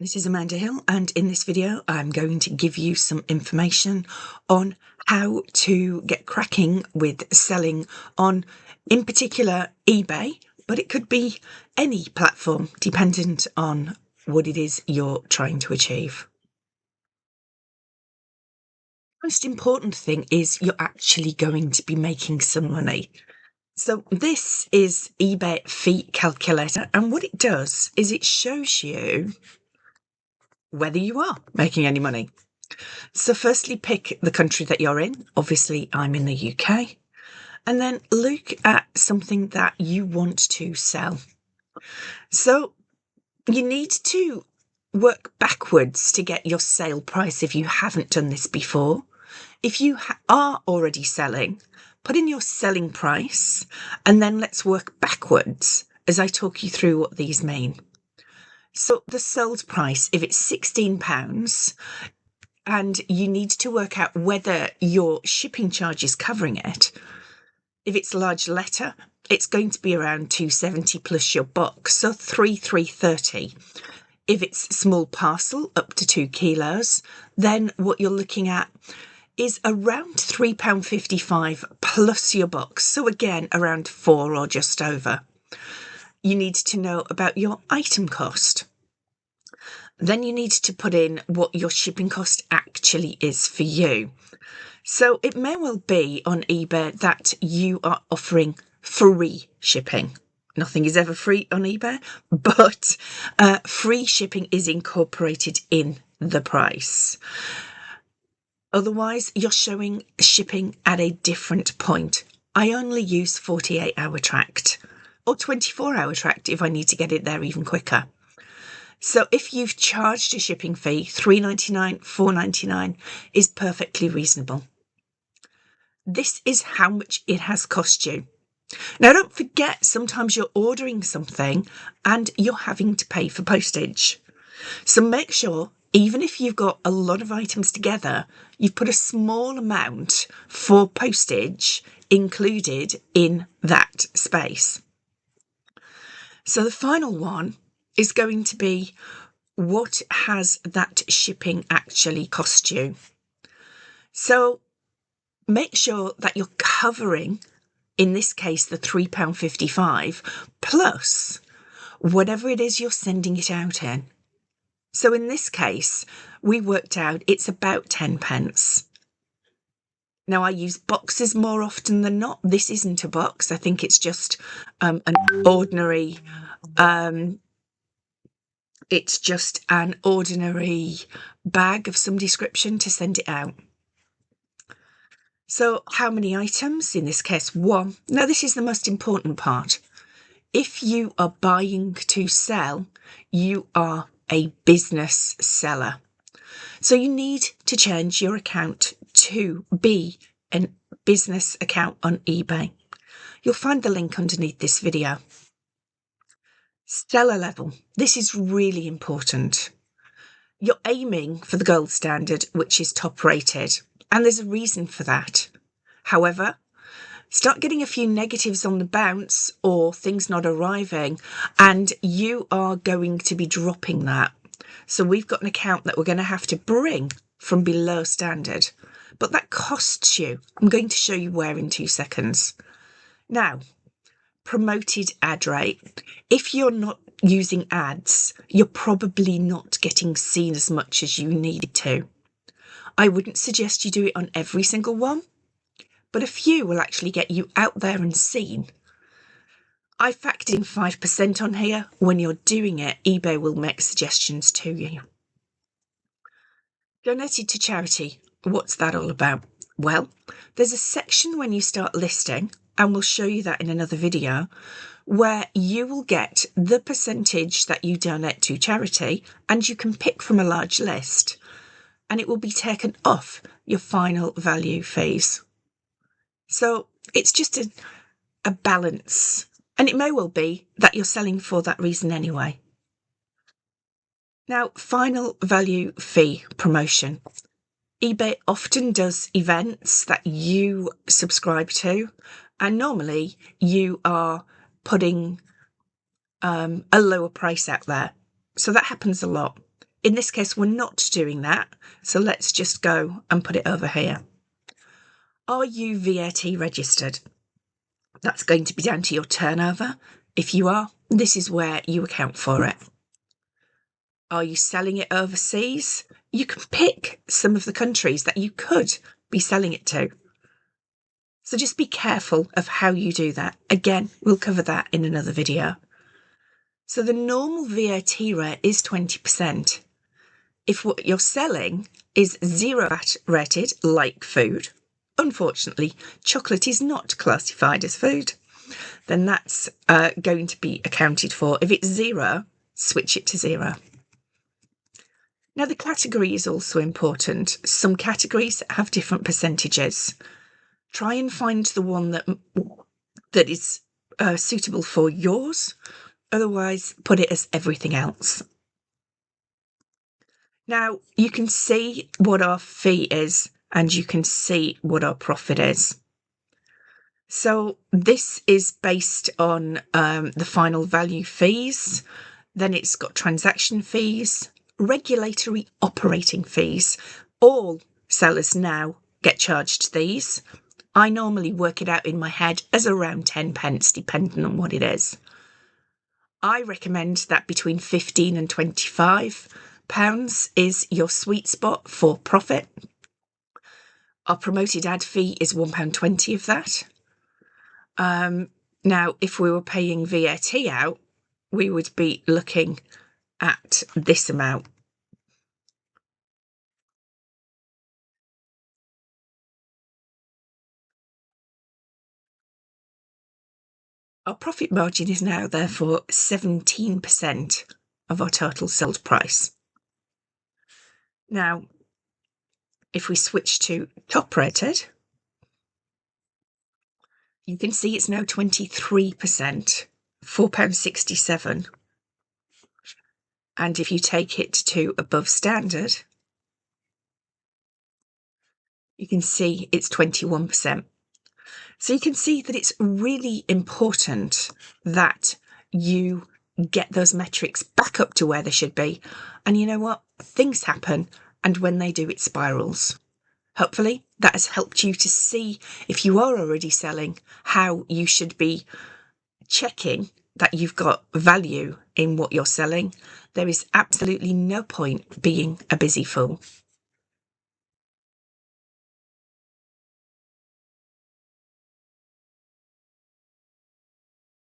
This is Amanda Hill, and in this video I'm going to give you some information on how to get cracking with selling on, in particular, eBay, but it could be any platform dependent on what it is you're trying to achieve. Most important thing is you're actually going to be making some money. So this is eBay fee calculator, and what it does is it shows you whether you are making any money. So firstly, pick the country that you're in. Obviously, I'm in the UK. And then look at something that you want to sell. So you need to work backwards to get your sale price if you haven't done this before. If you are already selling, put in your selling price, and then let's work backwards as I talk you through what these mean. So the sold price, if it's £16, and you need to work out whether your shipping charge is covering it. If it's large letter, it's going to be around £270 plus your box, so £330. If it's small parcel, up to 2 kilos, then what you're looking at is around £3.55 plus your box, so again around 4 or just over. You need to know about your item cost. Then you need to put in what your shipping cost actually is for you. So it may well be on eBay that you are offering free shipping. Nothing is ever free on eBay, but free shipping is incorporated in the price. Otherwise, you're showing shipping at a different point. I only use 48-hour tracked or 24-hour tracked if I need to get it there even quicker. So if you've charged a shipping fee, $3.99, $4.99 is perfectly reasonable. This is how much it has cost you. Now, don't forget, sometimes you're ordering something and you're having to pay for postage. So make sure, even if you've got a lot of items together, you've put a small amount for postage included in that space. So the final one is going to be, what has that shipping actually cost you? So make sure that you're covering, in this case, the £3.55 plus whatever it is you're sending it out in. So in this case, we worked out it's about 10 pence. Now, I use boxes more often than not. This isn't a box. I think it's just an ordinary it's just an ordinary bag of some description to send it out. So how many items? In this case, 1. Now, this is the most important part. If you are buying to sell, you are a business seller. So you need to change your account to be a business account on eBay. You'll find the link underneath this video. Seller level. This is really important. You're aiming for the gold standard, which is top rated, and there's a reason for that. However, start getting a few negatives on the bounce or things not arriving, and you are going to be dropping that. So we've got an account that we're going to have to bring from below standard, but that costs you. I'm going to show you where in 2 seconds. Now, promoted ad rate. If you're not using ads, you're probably not getting seen as much as you need to. I wouldn't suggest you do it on every single one, but a few will actually get you out there and seen. I factored in 5% on here. When you're doing it, eBay will make suggestions to you. Donated to charity. What's that all about? Well, there's a section when you start listing, and we'll show you that in another video, where you will get the percentage that you donate to charity, and you can pick from a large list, and it will be taken off your final value fees. So it's just a balance, and it may well be that you're selling for that reason anyway. Now, final value fee promotion. eBay often does events that you subscribe to, and normally you are putting a lower price out there. So that happens a lot. in this case, we're not doing that. So let's just go and put it over here. Are you VAT registered? That's going to be down to your turnover. If you are, this is where you account for it. Are you selling it overseas? You can pick some of the countries that you could be selling it to. So just be careful of how you do that. Again, we'll cover that in another video. So the normal VAT rate is 20%. If what you're selling is zero VAT rated, like food, unfortunately, chocolate is not classified as food, then that's going to be accounted for. If it's zero, switch it to zero. Now, the category is also important. Some categories have different percentages. Try and find the one that is suitable for yours. Otherwise, put it as everything else. Now, you can see what our fee is and you can see what our profit is. So this is based on the final value fees. Then it's got transaction fees, regulatory operating fees. All sellers now get charged these. I normally work it out in my head as around 10 pence, depending on what it is. I recommend that between 15 and 25 pounds is your sweet spot for profit. Our promoted ad fee is £1.20 of that. Now, if we were paying VAT out, we would be looking at this amount. Our profit margin is now therefore 17% of our total sold price. Now, if we switch to top rated, you can see it's now 23%, £4.67. And if you take it to above standard, you can see it's 21%. So you can see that it's really important that you get those metrics back up to where they should be. And you know what? Things happen, and when they do, it spirals. Hopefully that has helped you to see, if you are already selling, how you should be checking that you've got value in what you're selling. There is absolutely no point being a busy fool.